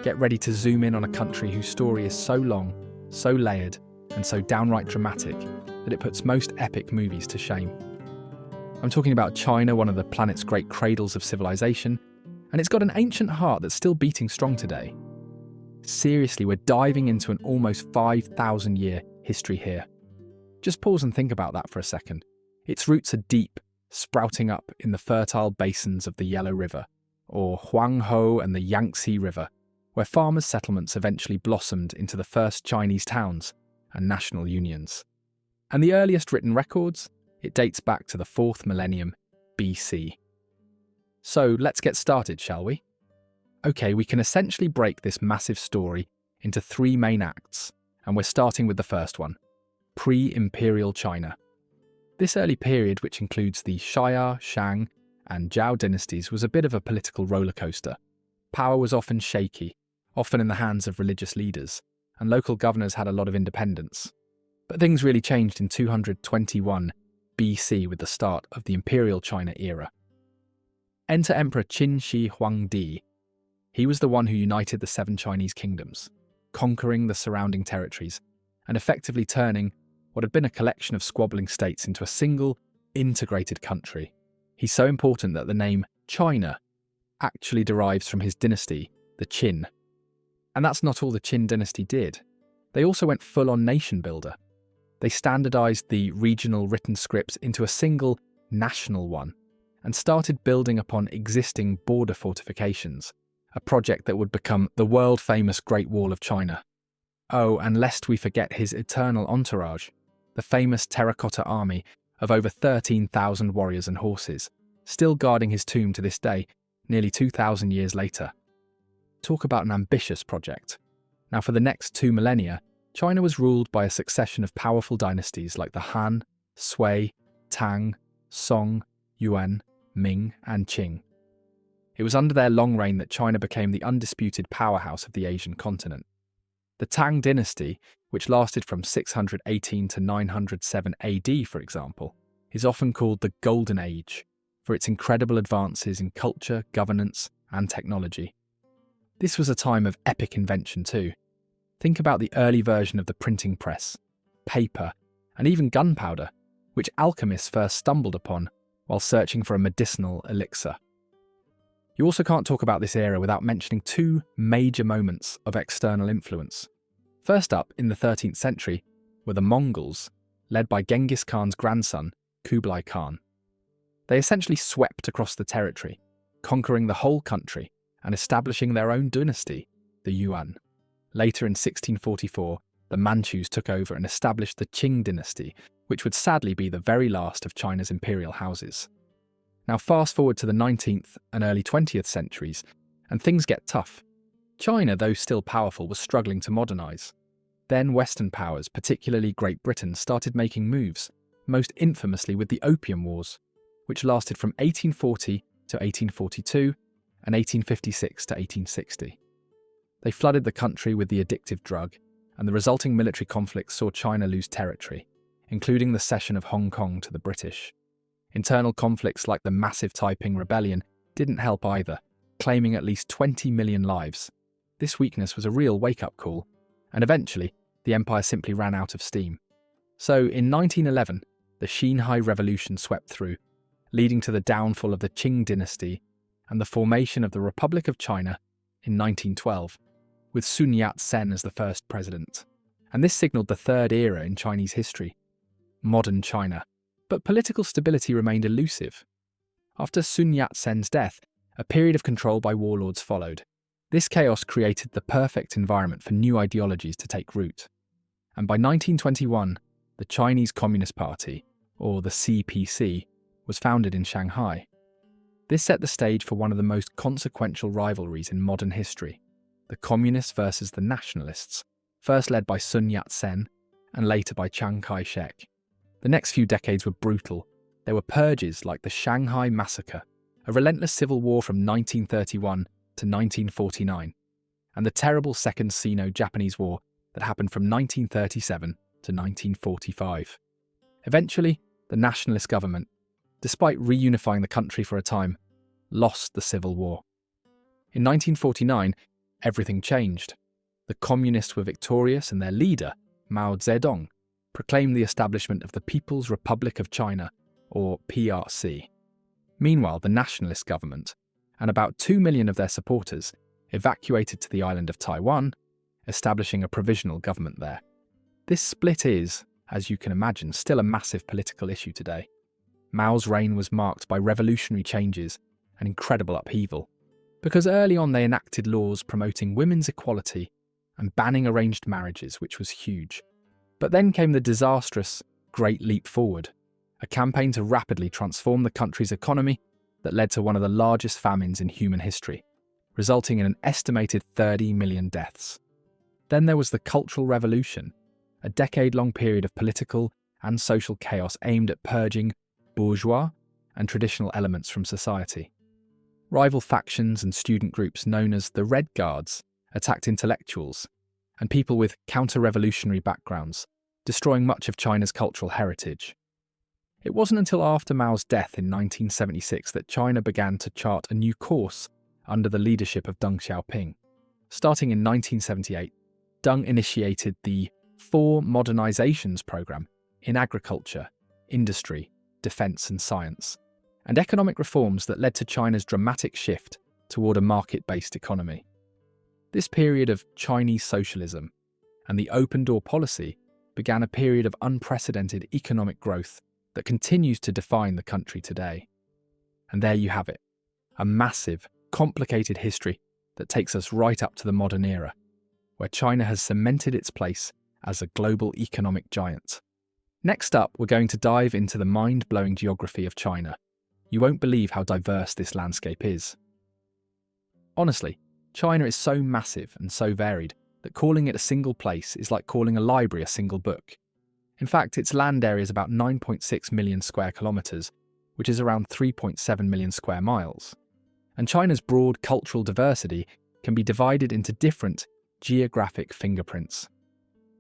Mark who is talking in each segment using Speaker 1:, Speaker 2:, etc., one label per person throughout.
Speaker 1: Get ready to zoom in on a country whose story is so long, so layered, and so downright dramatic that it puts most epic movies to shame. I'm talking about China, one of the planet's great cradles of civilization, and it's got an ancient heart that's still beating strong today. Seriously, we're diving into an almost 5,000-year history here. Just pause and think about that for a second. Its roots are deep, sprouting up in the fertile basins of the Yellow River, or Huanghe and the Yangtze River, where farmers' settlements eventually blossomed into the first Chinese towns and national unions. And the earliest written records? It dates back to the 4th millennium BC. So let's get started, shall we? Okay, we can essentially break this massive story into 3 main acts, and we're starting with the first one, pre-Imperial China. This early period, which includes the Xia, Shang, and Zhao dynasties, was a bit of a political rollercoaster. Power was often shaky, often in the hands of religious leaders, and local governors had a lot of independence. But things really changed in 221 BC with the start of the Imperial China era. Enter Emperor Qin Shi Huangdi. He was the one who united the 7 Chinese kingdoms, conquering the surrounding territories, and effectively turning what had been a collection of squabbling states into a single, integrated country. He's so important that the name China actually derives from his dynasty, the Qin. And that's not all the Qin dynasty did. They also went full-on nation builder. They standardized the regional written scripts into a single national one and started building upon existing border fortifications, a project that would become the world-famous Great Wall of China. Oh, and lest we forget his eternal entourage, the famous Terracotta Army of over 13,000 warriors and horses, still guarding his tomb to this day, nearly 2,000 years later. Talk about an ambitious project. Now, for the next 2 millennia, China was ruled by a succession of powerful dynasties like the Han, Sui, Tang, Song, Yuan, Ming, and Qing. It was under their long reign that China became the undisputed powerhouse of the Asian continent. The Tang dynasty, which lasted from 618 to 907 AD, for example, is often called the Golden Age for its incredible advances in culture, governance, and technology. This was a time of epic invention too. Think about the early version of the printing press, paper, and even gunpowder, which alchemists first stumbled upon while searching for a medicinal elixir. You also can't talk about this era without mentioning 2 major moments of external influence. First up, in the 13th century, were the Mongols, led by Genghis Khan's grandson, Kublai Khan. They essentially swept across the territory, conquering the whole country and establishing their own dynasty, the Yuan. Later in 1644, the Manchus took over and established the Qing dynasty, which would sadly be the very last of China's imperial houses. Now fast forward to the 19th and early 20th centuries, and things get tough. China, though still powerful, was struggling to modernize. Then Western powers, particularly Great Britain, started making moves, most infamously with the Opium Wars, which lasted from 1840 to 1842 and 1856 to 1860. They flooded the country with the addictive drug, and the resulting military conflicts saw China lose territory, including the cession of Hong Kong to the British. Internal conflicts like the massive Taiping Rebellion didn't help either, claiming at least 20 million lives. This weakness was a real wake-up call, and eventually, the empire simply ran out of steam. So, in 1911, the Xinhai Revolution swept through, leading to the downfall of the Qing dynasty and the formation of the Republic of China in 1912, with Sun Yat-sen as the first president. And this signaled the third era in Chinese history, modern China. But political stability remained elusive. After Sun Yat-sen's death, a period of control by warlords followed. This chaos created the perfect environment for new ideologies to take root. And by 1921, the Chinese Communist Party, or the CPC, was founded in Shanghai. This set the stage for one of the most consequential rivalries in modern history, the Communists versus the Nationalists, first led by Sun Yat-sen and later by Chiang Kai-shek. The next few decades were brutal. There were purges like the Shanghai Massacre, a relentless civil war from 1931 to 1949, and the terrible Second Sino-Japanese War that happened from 1937 to 1945. Eventually, the nationalist government, despite reunifying the country for a time, lost the civil war. In 1949, everything changed. The communists were victorious and their leader, Mao Zedong, proclaimed the establishment of the People's Republic of China, or PRC. Meanwhile, the nationalist government, and about 2 million of their supporters, evacuated to the island of Taiwan, establishing a provisional government there. This split is, as you can imagine, still a massive political issue today. Mao's reign was marked by revolutionary changes and incredible upheaval, because early on they enacted laws promoting women's equality and banning arranged marriages, which was huge. But then came the disastrous Great Leap Forward, a campaign to rapidly transform the country's economy that led to one of the largest famines in human history, resulting in an estimated 30 million deaths. Then there was the Cultural Revolution, a decade-long period of political and social chaos aimed at purging bourgeois and traditional elements from society. Rival factions and student groups known as the Red Guards attacked intellectuals and people with counter-revolutionary backgrounds, destroying much of China's cultural heritage. It wasn't until after Mao's death in 1976 that China began to chart a new course under the leadership of Deng Xiaoping. Starting in 1978, Deng initiated the Four Modernizations program in agriculture, industry, defense and science, and economic reforms that led to China's dramatic shift toward a market-based economy. This period of Chinese socialism and the open door policy began a period of unprecedented economic growth that continues to define the country today. And there you have it, a massive, complicated history that takes us right up to the modern era, where China has cemented its place as a global economic giant. Next up, we're going to dive into the mind-blowing geography of China. You won't believe how diverse this landscape is. Honestly, China is so massive and so varied that calling it a single place is like calling a library a single book. In fact, its land area is about 9.6 million square kilometres, which is around 3.7 million square miles. And China's broad cultural diversity can be divided into different geographic fingerprints.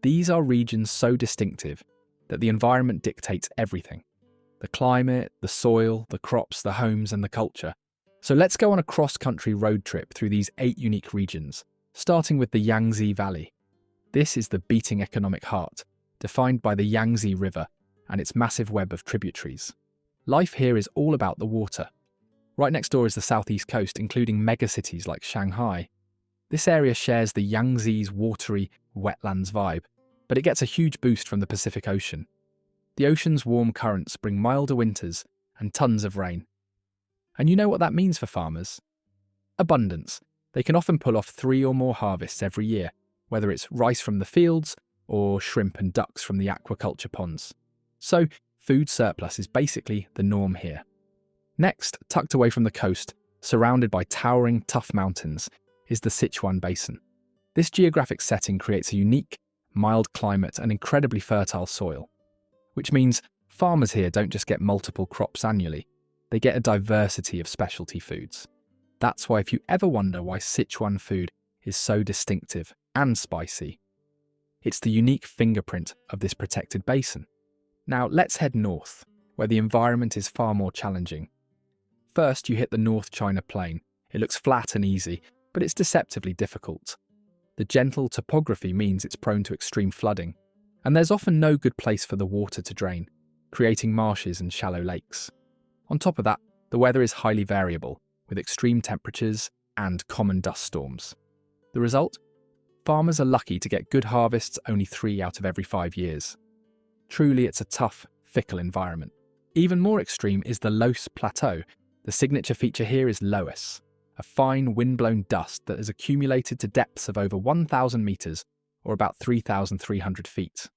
Speaker 1: These are regions so distinctive that the environment dictates everything: the climate, the soil, the crops, the homes, and the culture. So let's go on a cross-country road trip through these 8 unique regions, starting with the Yangtze Valley. This is the beating economic heart, defined by the Yangtze River and its massive web of tributaries. Life here is all about the water. Right next door is the southeast coast, including megacities like Shanghai. This area shares the Yangtze's watery wetlands vibe, but it gets a huge boost from the Pacific Ocean. The ocean's warm currents bring milder winters and tons of rain. And you know what that means for farmers? Abundance. They can often pull off 3 or more harvests every year, whether it's rice from the fields or shrimp and ducks from the aquaculture ponds. So, food surplus is basically the norm here. Next, tucked away from the coast, surrounded by towering, tough mountains, is the Sichuan Basin. This geographic setting creates a unique, mild climate and incredibly fertile soil, which means farmers here don't just get multiple crops annually, they get a diversity of specialty foods. That's why if you ever wonder why Sichuan food is so distinctive and spicy, it's the unique fingerprint of this protected basin. Now let's head north, where the environment is far more challenging. First, you hit the North China Plain. It looks flat and easy, but it's deceptively difficult. The gentle topography means it's prone to extreme flooding, and there's often no good place for the water to drain, creating marshes and shallow lakes. On top of that, the weather is highly variable, with extreme temperatures and common dust storms. The result? Farmers are lucky to get good harvests only 3 out of every 5 years. Truly, it's a tough, fickle environment. Even more extreme is the Loess Plateau. The signature feature here is loess, a fine wind-blown dust that has accumulated to depths of over 1,000 metres, or about 3,300 feet.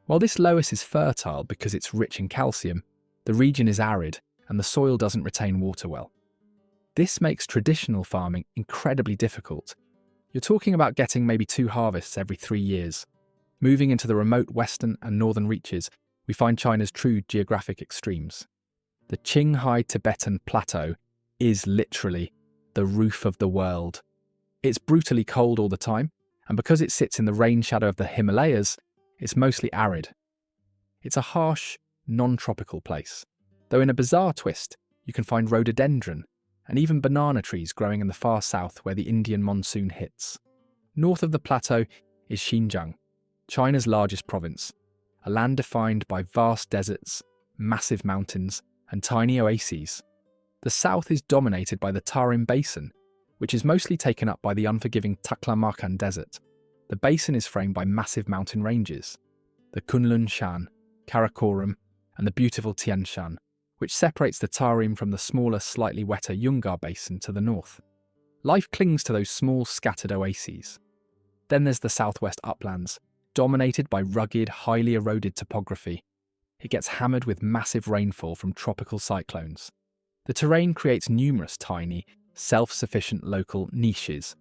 Speaker 1: While this loess is fertile because it's rich in calcium, the region is arid and the soil doesn't retain water well. This makes traditional farming incredibly difficult. You're talking about getting maybe 2 harvests every 3 years. Moving into the remote western and northern reaches, we find China's true geographic extremes. The Qinghai Tibetan Plateau is literally the roof of the world. It's brutally cold all the time, and because it sits in the rain shadow of the Himalayas, it's mostly arid. It's a harsh, non-tropical place, though in a bizarre twist, you can find rhododendron and even banana trees growing in the far south where the Indian monsoon hits. North of the plateau is Xinjiang, China's largest province, a land defined by vast deserts, massive mountains, and tiny oases. The south is dominated by the Tarim Basin, which is mostly taken up by the unforgiving Taklamakan Desert. The basin is framed by massive mountain ranges, the Kunlun Shan, Karakoram, and the beautiful Tian Shan, which separates the Tarim from the smaller, slightly wetter Yungar Basin to the north. Life clings to those small, scattered oases. Then there's the southwest uplands, dominated by rugged, highly eroded topography. It gets hammered with massive rainfall from tropical cyclones. The terrain creates numerous tiny, self-sufficient local niches,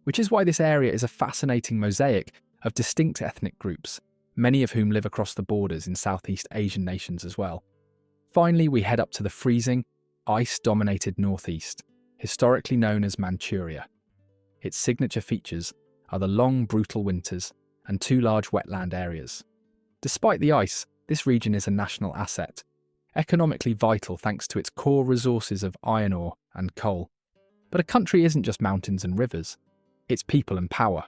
Speaker 1: which is why this area is a fascinating mosaic of distinct ethnic groups, many of whom live across the borders in Southeast Asian nations as well. Finally, we head up to the freezing, ice-dominated northeast, historically known as Manchuria. Its signature features are the long, brutal winters and two large wetland areas. Despite the ice, this region is a national asset, economically vital thanks to its core resources of iron ore and coal. But a country isn't just mountains and rivers, it's people and power.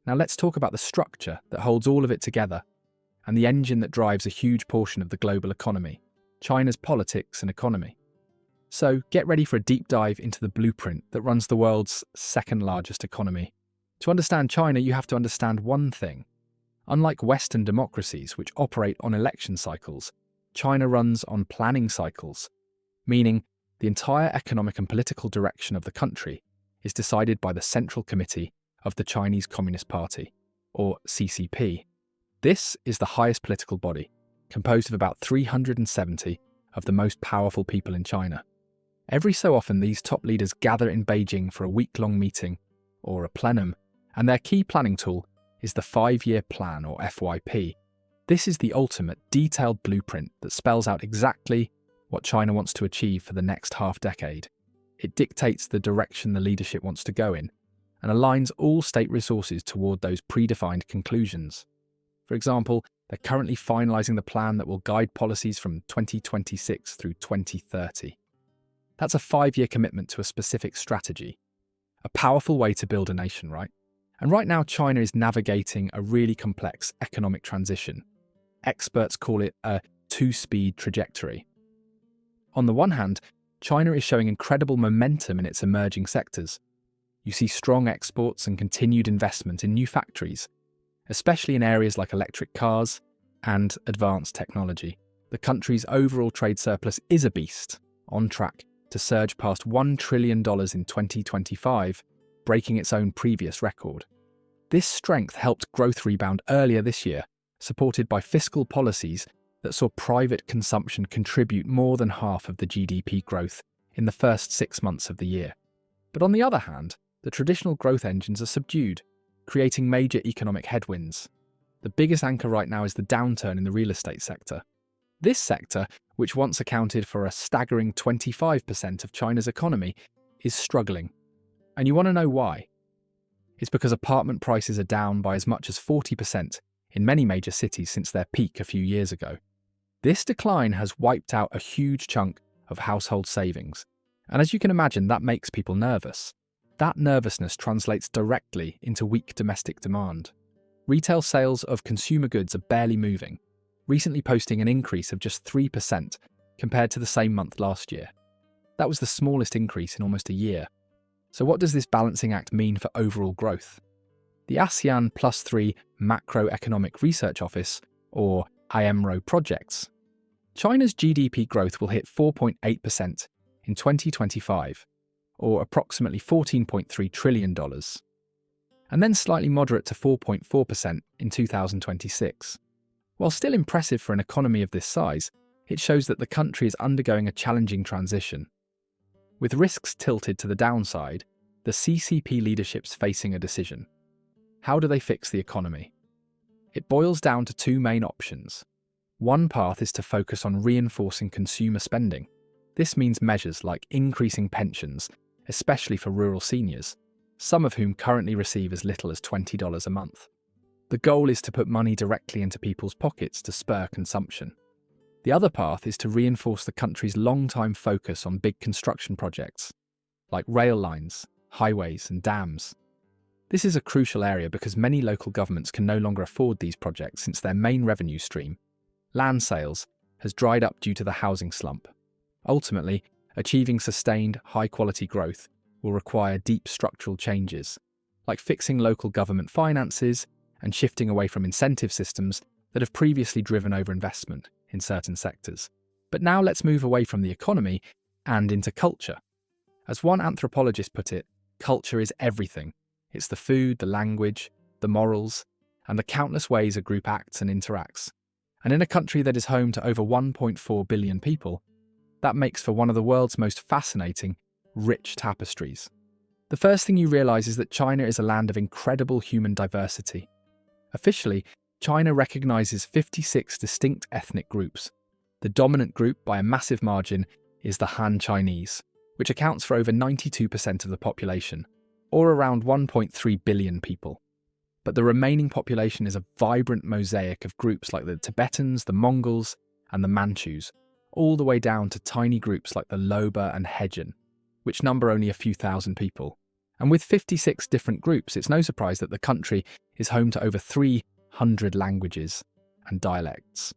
Speaker 1: Now let's talk about the structure that holds all of it together and the engine that drives a huge portion of the global economy, China's politics and economy. So get ready for a deep dive into the blueprint that runs the world's second largest economy. To understand China, you have to understand one thing. Unlike Western democracies, which operate on election cycles, China runs on planning cycles, meaning the entire economic and political direction of the country is decided by the Central Committee of the Chinese Communist Party, or CCP. This is the highest political body, composed of about 370 of the most powerful people in China. Every so often, these top leaders gather in Beijing for a week-long meeting, or a plenum, and their key planning tool is the 5-year plan, or FYP. This is the ultimate, detailed blueprint that spells out exactly what China wants to achieve for the next half-decade. It dictates the direction the leadership wants to go in, and aligns all state resources toward those predefined conclusions. For example, they're currently finalising the plan that will guide policies from 2026 through 2030. That's a 5-year commitment to a specific strategy. A powerful way to build a nation, right? And right now, China is navigating a really complex economic transition. Experts call it a two-speed trajectory. On the one hand, China is showing incredible momentum in its emerging sectors. You see strong exports and continued investment in new factories, especially in areas like electric cars and advanced technology. The country's overall trade surplus is a beast, on track to surge past $1 trillion in 2025, breaking its own previous record. This strength helped growth rebound earlier this year, supported by fiscal policies that saw private consumption contribute more than half of the GDP growth in the first 6 months of the year. But on the other hand, the traditional growth engines are subdued, creating major economic headwinds. The biggest anchor right now is the downturn in the real estate sector. This sector, which once accounted for a staggering 25% of China's economy, is struggling. And you want to know why? It's because apartment prices are down by as much as 40% in many major cities since their peak a few years ago. This decline has wiped out a huge chunk of household savings, and as you can imagine, that makes people nervous. That nervousness translates directly into weak domestic demand. Retail sales of consumer goods are barely moving, recently posting an increase of just 3% compared to the same month last year. That was the smallest increase in almost a year. So what does this balancing act mean for overall growth? The ASEAN +3 Macroeconomic Research Office, or IMRO, projects China's GDP growth will hit 4.8% in 2025, or approximately $14.3 trillion, and then slightly moderate to 4.4% in 2026. While still impressive for an economy of this size, it shows that the country is undergoing a challenging transition. With risks tilted to the downside, the CCP leadership's facing a decision. How do they fix the economy? It boils down to two main options. One path is to focus on reinforcing consumer spending. This means measures like increasing pensions, especially for rural seniors, some of whom currently receive as little as $20 a month. The goal is to put money directly into people's pockets to spur consumption. The other path is to reinforce the country's long-time focus on big construction projects. like rail lines, highways, and dams. This is a crucial area because many local governments can no longer afford these projects since their main revenue stream, land sales, has dried up due to the housing slump. Ultimately, achieving sustained, high-quality growth will require deep structural changes, like fixing local government finances and shifting away from incentive systems that have previously driven overinvestment in certain sectors. But now let's move away from the economy and into culture. As one anthropologist put it, culture is everything. It's the food, the language, the morals, and the countless ways a group acts and interacts. And in a country that is home to over 1.4 billion people, that makes for one of the world's most fascinating, rich tapestries. The first thing you realize is that China is a land of incredible human diversity. Officially, China recognizes 56 distinct ethnic groups. The dominant group by a massive margin is the Han Chinese, which accounts for over 92% of the population, or around 1.3 billion people. But the remaining population is a vibrant mosaic of groups like the Tibetans, the Mongols, and the Manchus, all the way down to tiny groups like the Loba and Hejan, which number only a few thousand people. And with 56 different groups, it's no surprise that the country is home to over 300 languages and dialects.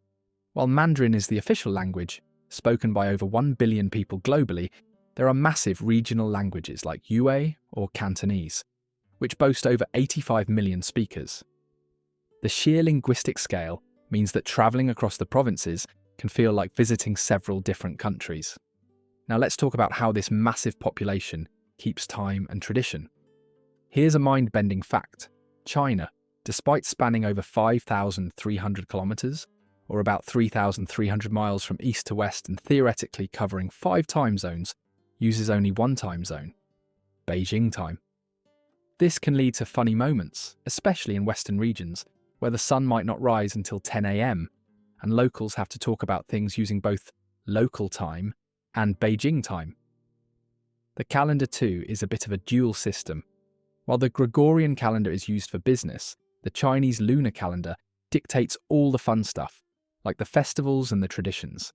Speaker 1: While Mandarin is the official language, spoken by over 1 billion people globally, there are massive regional languages like Yue or Cantonese, which boast over 85 million speakers. The sheer linguistic scale means that travelling across the provinces can feel like visiting several different countries. Now let's talk about how this massive population keeps time and tradition. Here's a mind-bending fact. China, despite spanning over 5,300 kilometres, or about 3,300 miles from east to west and theoretically covering 5 time zones, uses only one time zone, Beijing time. This can lead to funny moments, especially in Western regions, where the sun might not rise until 10 a.m, and locals have to talk about things using both local time and Beijing time. The calendar too is a bit of a dual system. While the Gregorian calendar is used for business, the Chinese lunar calendar dictates all the fun stuff, like the festivals and the traditions.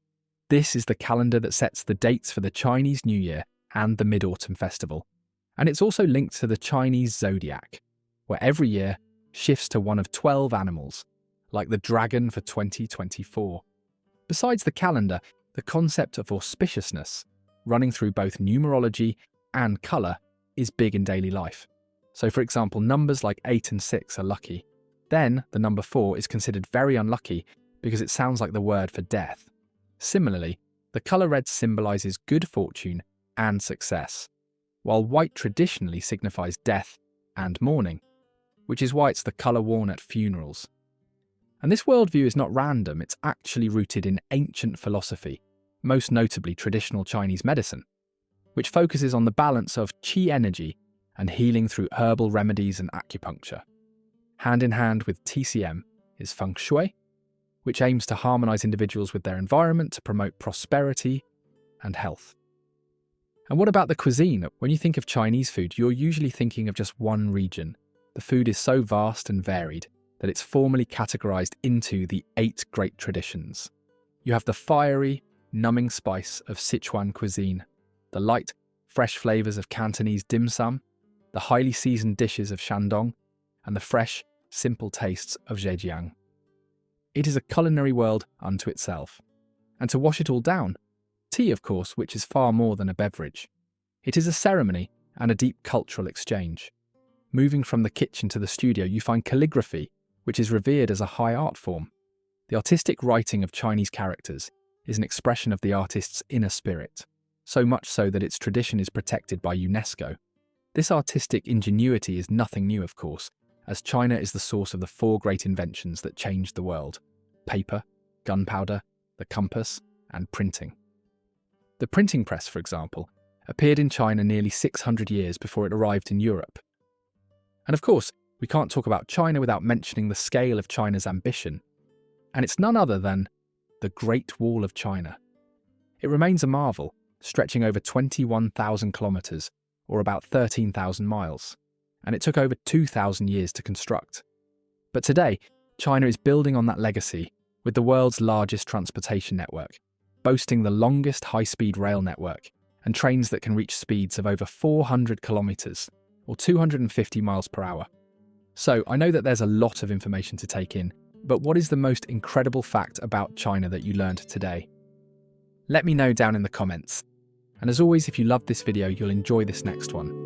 Speaker 1: This is the calendar that sets the dates for the Chinese New Year and the Mid-Autumn Festival. And it's also linked to the Chinese zodiac, where every year shifts to one of 12 animals, like the dragon for 2024. Besides the calendar, the concept of auspiciousness, running through both numerology and colour, is big in daily life. So for example, numbers like 8 and 6 are lucky. Then the number 4 is considered very unlucky because it sounds like the word for death. Similarly, the colour red symbolises good fortune and success, while white traditionally signifies death and mourning, which is why it's the colour worn at funerals. And this worldview is not random, it's actually rooted in ancient philosophy, most notably traditional Chinese medicine, which focuses on the balance of qi energy and healing through herbal remedies and acupuncture. Hand in hand with TCM is feng shui, which aims to harmonise individuals with their environment to promote prosperity and health. And what about the cuisine? When you think of Chinese food, you're usually thinking of just one region. The food is so vast and varied that it's formally categorised into the 8 great traditions. You have the fiery, numbing spice of Sichuan cuisine, the light, fresh flavours of Cantonese dim sum, the highly seasoned dishes of Shandong, and the fresh, simple tastes of Zhejiang. It is a culinary world unto itself. And to wash it all down, tea, of course, which is far more than a beverage. It is a ceremony and a deep cultural exchange. Moving from the kitchen to the studio, you find calligraphy, which is revered as a high art form. The artistic writing of Chinese characters is an expression of the artist's inner spirit, so much so that its tradition is protected by UNESCO. This artistic ingenuity is nothing new, of course, as China is the source of the 4 great inventions that changed the world: paper, gunpowder, the compass, and printing. The printing press, for example, appeared in China nearly 600 years before it arrived in Europe. And of course, we can't talk about China without mentioning the scale of China's ambition. And it's none other than the Great Wall of China. It remains a marvel, stretching over 21,000 kilometres, or about 13,000 miles. And it took over 2,000 years to construct. But today, China is building on that legacy with the world's largest transportation network, boasting the longest high-speed rail network and trains that can reach speeds of over 400 kilometers, or 250 miles per hour. So, I know that there's a lot of information to take in, but what is the most incredible fact about China that you learned today? Let me know down in the comments. And as always, if you loved this video, you'll enjoy this next one.